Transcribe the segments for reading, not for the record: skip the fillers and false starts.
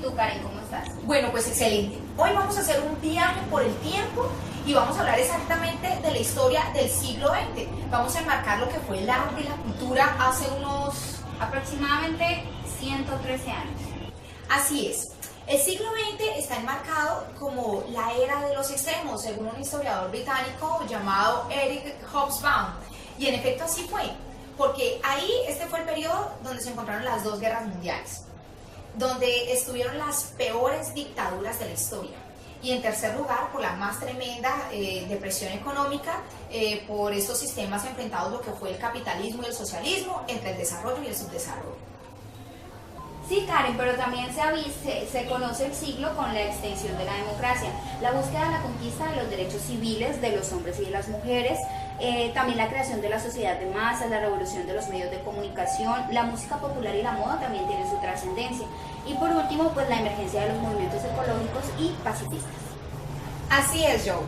tú, Karen, ¿cómo estás? Bueno, pues excelente. Hoy vamos a hacer un viaje por el tiempo y vamos a hablar exactamente de la historia del siglo XX. Vamos a enmarcar lo que fue el arte y la cultura hace unos... aproximadamente 113 años. Así es. El siglo XX está enmarcado como la era de los extremos, según un historiador británico llamado Eric Hobsbawm. Y en efecto así fue, porque ahí este fue el periodo donde se encontraron las dos guerras mundiales, donde estuvieron las peores dictaduras de la historia. Y en tercer lugar, por la más tremenda depresión económica, por estos sistemas enfrentados lo que fue el capitalismo y el socialismo, entre el desarrollo y el subdesarrollo. Sí, Karen, pero también se conoce el siglo con la extensión de la democracia, la búsqueda de la conquista de los derechos civiles de los hombres y de las mujeres, también la creación de la sociedad de masas, la revolución de los medios de comunicación, la música popular y la moda también tienen su trascendencia. Y por último, pues la emergencia de los movimientos ecológicos y pacifistas. Así es, Joe.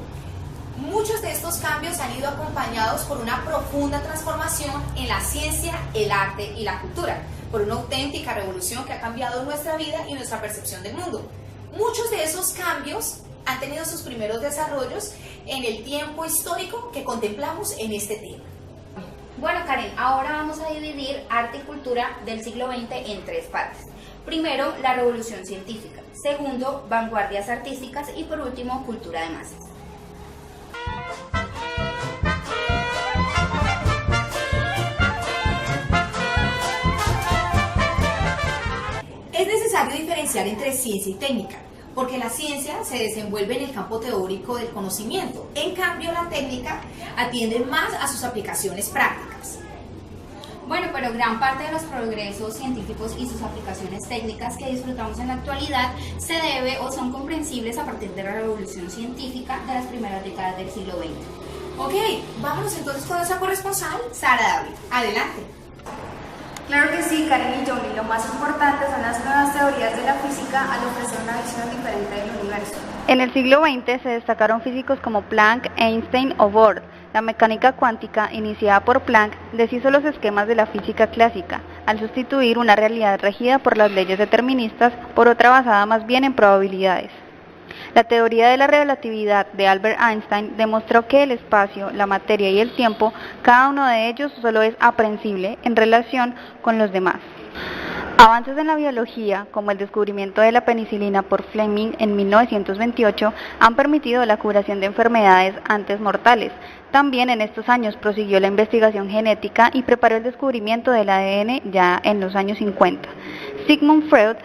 Muchos de estos cambios han ido acompañados por una profunda transformación en la ciencia, el arte y la cultura, por una auténtica revolución que ha cambiado nuestra vida y nuestra percepción del mundo. Muchos de esos cambios han tenido sus primeros desarrollos en el tiempo histórico que contemplamos en este tema. Bueno, Karen, ahora vamos a dividir arte y cultura del siglo XX en tres partes. Primero, la revolución científica. Segundo, vanguardias artísticas y por último, cultura de masas. Es necesario diferenciar entre ciencia y técnica, porque la ciencia se desenvuelve en el campo teórico del conocimiento, en cambio la técnica atiende más a sus aplicaciones prácticas. Bueno, pero gran parte de los progresos científicos y sus aplicaciones técnicas que disfrutamos en la actualidad se debe o son comprensibles a partir de la revolución científica de las primeras décadas del siglo XX. Ok, vámonos entonces con nuestra corresponsal, Sara David. Adelante. Claro que sí, Karen y Johnny. Lo más importante son las nuevas teorías de la física al ofrecer una visión diferente del universo. En el siglo XX se destacaron físicos como Planck, Einstein o Bohr. La mecánica cuántica, iniciada por Planck, deshizo los esquemas de la física clásica, al sustituir una realidad regida por las leyes deterministas por otra basada más bien en probabilidades. La teoría de la relatividad de Albert Einstein demostró que el espacio, la materia y el tiempo, cada uno de ellos solo es aprehensible en relación con los demás. Avances en la biología, como el descubrimiento de la penicilina por Fleming en 1928, han permitido la curación de enfermedades antes mortales. También en estos años prosiguió la investigación genética y preparó el descubrimiento del ADN ya en los años 50. Sigmund Freud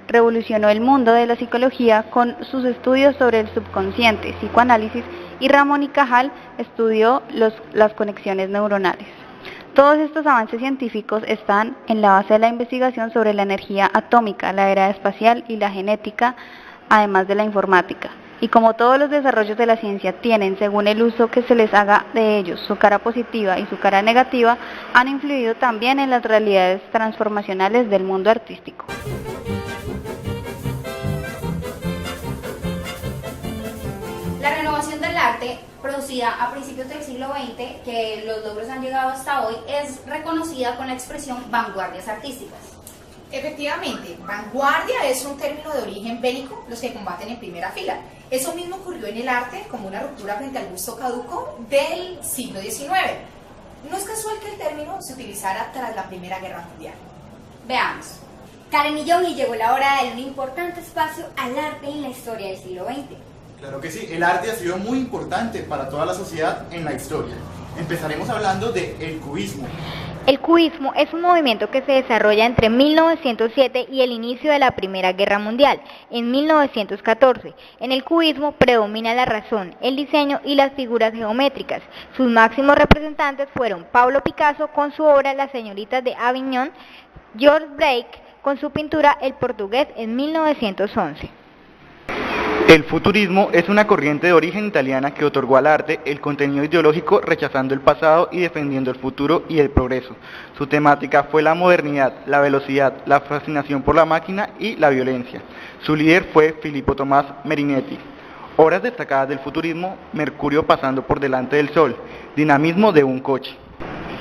revolucionó el mundo de la psicología con sus estudios sobre el subconsciente, psicoanálisis, y Ramón y Cajal estudió las conexiones neuronales. Todos estos avances científicos están en la base de la investigación sobre la energía atómica, la era espacial y la genética, además de la informática. Y como todos los desarrollos de la ciencia tienen, según el uso que se les haga de ellos, su cara positiva y su cara negativa, han influido también en las realidades transformacionales del mundo artístico. La renovación del arte, producida a principios del siglo XX, que los logros han llegado hasta hoy, es reconocida con la expresión vanguardias artísticas. Efectivamente, vanguardia es un término de origen bélico, los que combaten en primera fila. Eso mismo ocurrió en el arte como una ruptura frente al gusto caduco del siglo XIX. No es casual que el término se utilizara tras la Primera Guerra Mundial. Veamos. Karen y Johnny, llegó la hora de dar un importante espacio al arte en la historia del siglo XX. Claro que sí, el arte ha sido muy importante para toda la sociedad en la historia. Empezaremos hablando del cubismo. El cubismo es un movimiento que se desarrolla entre 1907 y el inicio de la Primera Guerra Mundial, en 1914. En el cubismo predomina la razón, el diseño y las figuras geométricas. Sus máximos representantes fueron Pablo Picasso con su obra Las señoritas de Aviñón, George Braque con su pintura El portugués en 1911. El futurismo es una corriente de origen italiana que otorgó al arte el contenido ideológico rechazando el pasado y defendiendo el futuro y el progreso. Su temática fue la modernidad, la velocidad, la fascinación por la máquina y la violencia. Su líder fue Filippo Tomás Marinetti. Obras destacadas del futurismo: Mercurio pasando por delante del Sol, dinamismo de un coche.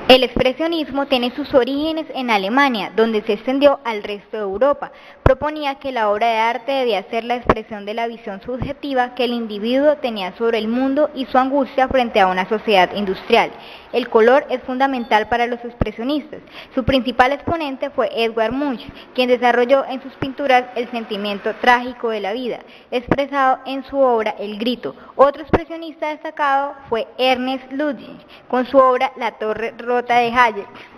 El expresionismo tiene sus orígenes en Alemania, donde se extendió al resto de Europa. Proponía que la obra de arte debía ser la expresión de la visión subjetiva que el individuo tenía sobre el mundo y su angustia frente a una sociedad industrial. El color es fundamental para los expresionistas. Su principal exponente fue Edvard Munch, quien desarrolló en sus pinturas el sentimiento trágico de la vida, expresado en su obra El Grito. Otro expresionista destacado fue Ernest Ludwig, con su obra La Torre Rota de Hayek.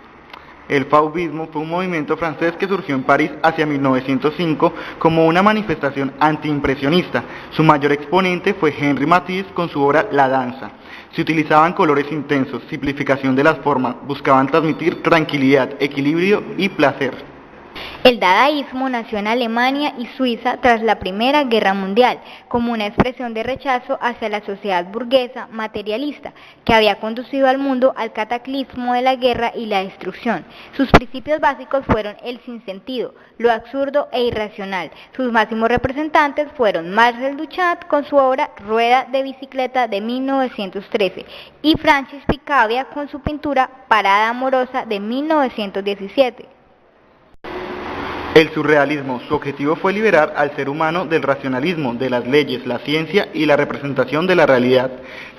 El fauvismo fue un movimiento francés que surgió en París hacia 1905 como una manifestación antiimpresionista. Su mayor exponente fue Henri Matisse con su obra La Danza. Se utilizaban colores intensos, simplificación de las formas, buscaban transmitir tranquilidad, equilibrio y placer. El dadaísmo nació en Alemania y Suiza tras la Primera Guerra Mundial, como una expresión de rechazo hacia la sociedad burguesa materialista, que había conducido al mundo al cataclismo de la guerra y la destrucción. Sus principios básicos fueron el sinsentido, lo absurdo e irracional. Sus máximos representantes fueron Marcel Duchamp con su obra Rueda de bicicleta de 1913 y Francis Picabia con su pintura Parada amorosa de 1917. El surrealismo, su objetivo fue liberar al ser humano del racionalismo, de las leyes, la ciencia y la representación de la realidad.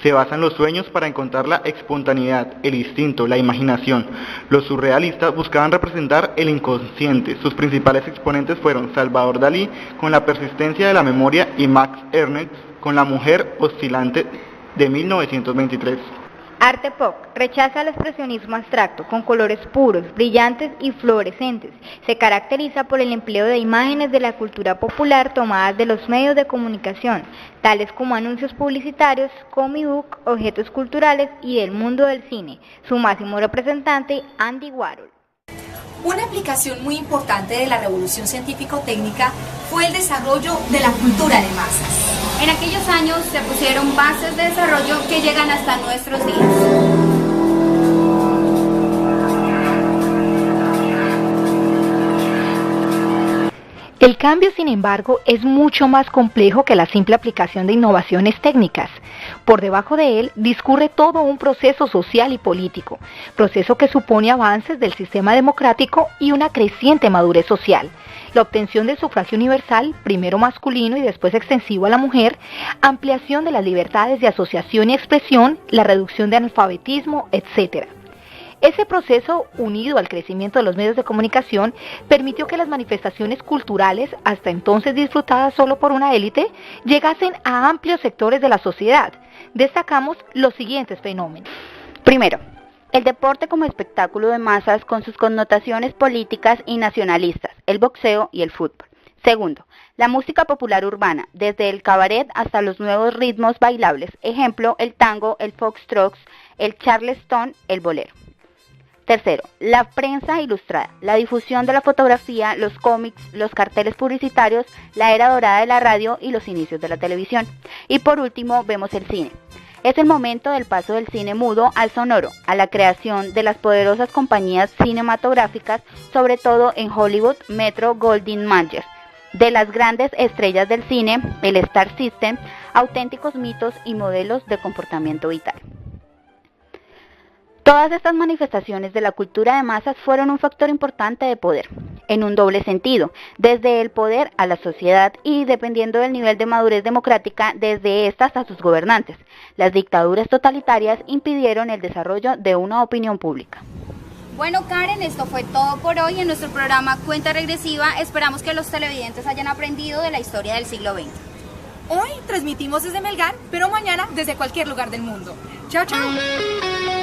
Se basa en los sueños para encontrar la espontaneidad, el instinto, la imaginación. Los surrealistas buscaban representar el inconsciente. Sus principales exponentes fueron Salvador Dalí con La persistencia de la memoria y Max Ernst con La mujer oscilante de 1923. Arte pop rechaza el expresionismo abstracto con colores puros, brillantes y fluorescentes. Se caracteriza por el empleo de imágenes de la cultura popular tomadas de los medios de comunicación, tales como anuncios publicitarios, comic book, objetos culturales y del mundo del cine. Su máximo representante, Andy Warhol. Una aplicación muy importante de la revolución científico-técnica fue el desarrollo de la cultura de masas. En aquellos años se pusieron bases de desarrollo que llegan hasta nuestros días. El cambio, sin embargo, es mucho más complejo que la simple aplicación de innovaciones técnicas. Por debajo de él discurre todo un proceso social y político, proceso que supone avances del sistema democrático y una creciente madurez social. La obtención del sufragio universal, primero masculino y después extensivo a la mujer, ampliación de las libertades de asociación y expresión, la reducción de analfabetismo, etc. Ese proceso, unido al crecimiento de los medios de comunicación, permitió que las manifestaciones culturales, hasta entonces disfrutadas solo por una élite, llegasen a amplios sectores de la sociedad. Destacamos los siguientes fenómenos. Primero, el deporte como espectáculo de masas con sus connotaciones políticas y nacionalistas, el boxeo y el fútbol. Segundo, la música popular urbana, desde el cabaret hasta los nuevos ritmos bailables, ejemplo, el tango, el foxtrot, el charleston, el bolero. Tercero, la prensa ilustrada, la difusión de la fotografía, los cómics, los carteles publicitarios, la era dorada de la radio y los inicios de la televisión. Y por último, vemos el cine. Es el momento del paso del cine mudo al sonoro, a la creación de las poderosas compañías cinematográficas, sobre todo en Hollywood, Metro Goldwyn Mayer, de las grandes estrellas del cine, el Star System, auténticos mitos y modelos de comportamiento vital. Todas estas manifestaciones de la cultura de masas fueron un factor importante de poder, en un doble sentido, desde el poder a la sociedad y, dependiendo del nivel de madurez democrática, desde esta hasta sus gobernantes. Las dictaduras totalitarias impidieron el desarrollo de una opinión pública. Bueno, Karen, esto fue todo por hoy en nuestro programa Cuenta Regresiva. Esperamos que los televidentes hayan aprendido de la historia del siglo XX. Hoy transmitimos desde Melgar, pero mañana desde cualquier lugar del mundo. ¡Chao, chao!